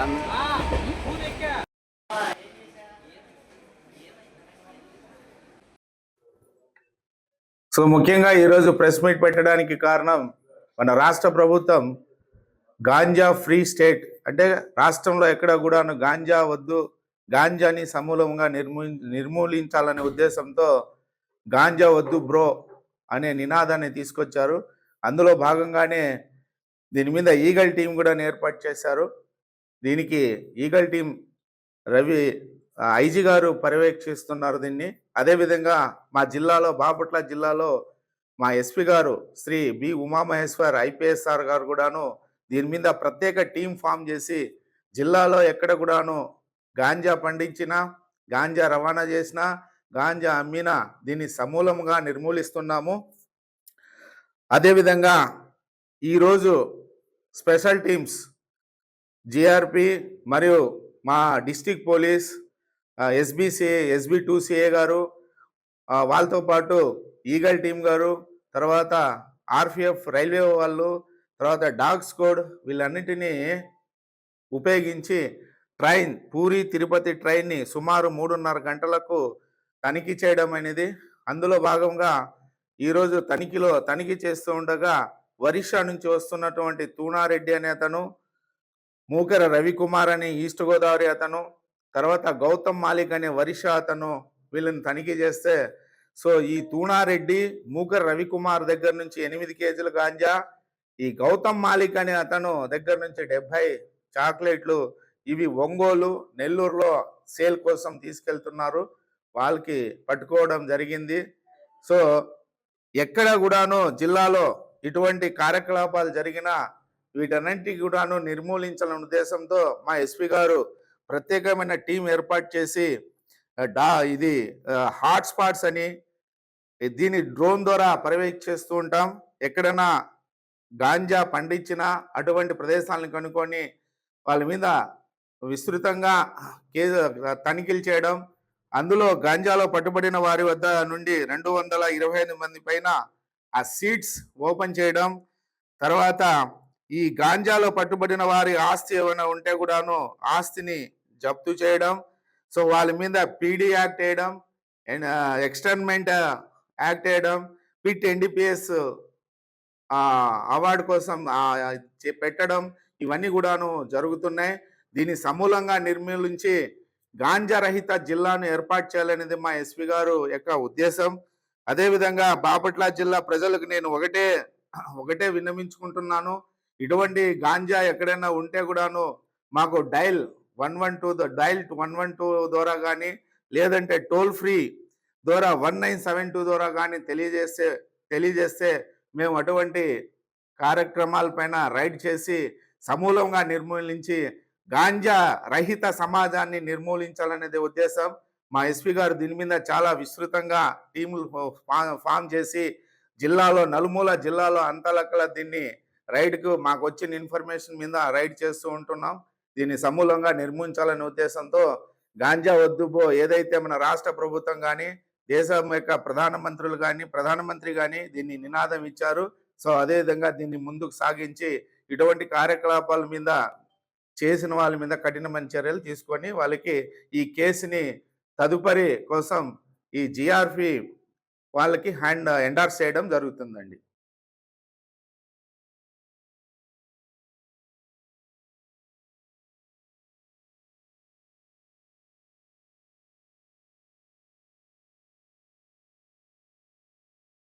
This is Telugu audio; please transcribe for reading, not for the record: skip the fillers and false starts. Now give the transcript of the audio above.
సో ముఖ్యంగా ఈరోజు ప్రెస్ మీట్ పెట్టడానికి కారణం మన రాష్ట్ర ప్రభుత్వం గాంజా ఫ్రీ స్టేట్ అంటే రాష్ట్రంలో ఎక్కడ కూడా గాంజా వద్దు, గాంజాని సమూలంగా నిర్మూలించాలనే ఉద్దేశంతో గాంజా వద్దు బ్రో అనే నినాదాన్ని తీసుకొచ్చారు. అందులో భాగంగానే దీని మీద ఈగల్ టీం కూడా ఏర్పాటు చేశారు. దీనికి ఈగల్ టీం రవి ఐజీ గారు పర్యవేక్షిస్తున్నారు దీన్ని. అదేవిధంగా మా జిల్లాలో బాపట్ల జిల్లాలో మా ఎస్పీ గారు శ్రీ బి ఉమామహేశ్వర్ ఐపీఎస్ఆర్ గారు కూడాను దీని మీద ప్రత్యేక టీం ఫామ్ చేసి జిల్లాలో ఎక్కడ కూడాను గాంజా పండించినా, గాంజా రవాణా చేసినా, గాంజా అమ్మినా దీన్ని సమూలంగా నిర్మూలిస్తున్నాము. అదేవిధంగా ఈరోజు స్పెషల్ టీమ్స్ జిఆర్పి మరియు మా డిస్టిక్ పోలీస్ ఎస్బీసీఏ SB2CA గారు, వాళ్ళతో పాటు ఈగల్ టీం గారు, తర్వాత ఆర్పిఎఫ్ రైల్వే వాళ్ళు, తర్వాత డాగ్ స్క్వాడ్ వీళ్ళన్నిటినీ ఉపయోగించి ట్రైన్ పూరి తిరుపతి ట్రైన్ని సుమారు 3.5 గంటలకు తనిఖీ చేయడం అనేది. అందులో భాగంగా ఈరోజు తనిఖీ చేస్తూ ఉండగా ఒరిస్సా నుంచి వస్తున్నటువంటి తూనారెడ్డి అనే అతను, మూకర రవికుమార్ అని ఈస్ట్ గోదావరి అతను, తర్వాత గౌతమ్ మాలిక్ అనే ఒరిస్సా అతను వీళ్ళని తనిఖీ చేస్తే సో ఈ తూనారెడ్డి మూకర రవికుమార్ దగ్గర నుంచి 8 కేజీల గాంజా, ఈ గౌతమ్ మాలిక్ అనే అతను దగ్గర నుంచి 70 చాక్లెట్లు ఇవి ఒంగోలు నెల్లూరులో సేల్ కోసం తీసుకెళ్తున్నారు. వాళ్ళకి పట్టుకోవడం జరిగింది. సో ఎక్కడ కూడాను జిల్లాలో ఇటువంటి కార్యకలాపాలు జరిగినా వీటన్నింటికి కూడాను నిర్మూలించాలనే ఉద్దేశంతో మా ఎస్పీ గారు ప్రత్యేకమైన టీం ఏర్పాటు చేసి ఇది హాట్ స్పాట్స్ అని దీన్ని డ్రోన్ ద్వారా పర్యవేక్షిస్తూ ఉంటాం. ఎక్కడైనా గాంజా పండించినా అటువంటి ప్రదేశాలను కనుక్కొని వాళ్ళ మీద విస్తృతంగా తనిఖీలు చేయడం. అందులో గాంజాలో పట్టుబడిన వారి వద్ద నుండి 225 మంది పైన ఆ సీట్స్ ఓపెన్ చేయడం. తర్వాత ఈ గాంజాలో పట్టుబడిన వారి ఆస్తి ఏమైనా ఉంటే కూడాను ఆస్తిని జప్తు చేయడం. సో వాళ్ళ మీద పీడీ యాక్ట్ వేయడం, ఎక్స్టర్న్మెంట్ యాక్ట్ వేయడం, పిట్ ఎన్డీపీఎస్ అవార్డు కోసం పెట్టడం, ఇవన్నీ కూడాను జరుగుతున్నాయి. దీన్ని సమూలంగా నిర్మూలించి గాంజా రహిత జిల్లాను ఏర్పాటు చేయాలనేది మా ఎస్పీ గారు యొక్క ఉద్దేశం. అదేవిధంగా బాపట్ల జిల్లా ప్రజలకు నేను ఒకటే విన్నవించుకుంటున్నాను. ఇటువంటి గాంజా ఎక్కడైనా ఉంటే కూడాను మాకు డైల్ 112 ద్వారా కానీ లేదంటే టోల్ ఫ్రీ ద్వారా 1972 ద్వారా కానీ తెలియజేస్తే మేము అటువంటి కార్యక్రమాలపైన రైడ్ చేసి సమూలంగా నిర్మూలించి గాంజా రహిత సమాజాన్ని నిర్మూలించాలనేది ఉద్దేశం. మా ఎస్పీ గారు దీని మీద చాలా విస్తృతంగా టీములు ఫామ్ చేసి జిల్లాలో నలుమూల జిల్లాలో అంతలక్కల దీన్ని రైడ్కు మాకు వచ్చిన ఇన్ఫర్మేషన్ మీద రైడ్ చేస్తూ ఉంటున్నాం. దీన్ని సమూలంగా నిర్మూలించాలనే ఉద్దేశంతో గాంజా వద్దుబో ఏదైతే మన రాష్ట్ర ప్రభుత్వం కానీ దేశం యొక్క ప్రధానమంత్రి కానీ దీన్ని నినాదం ఇచ్చారు. సో అదేవిధంగా దీన్ని ముందుకు సాగించి ఇటువంటి కార్యకలాపాల మీద చేసిన వాళ్ళ మీద కఠినమైన చర్యలు తీసుకొని వాళ్ళకి ఈ కేసుని తదుపరి కోసం ఈ జిఆర్పి వాళ్ళకి ఎండార్స్ చేయడం జరుగుతుందండి.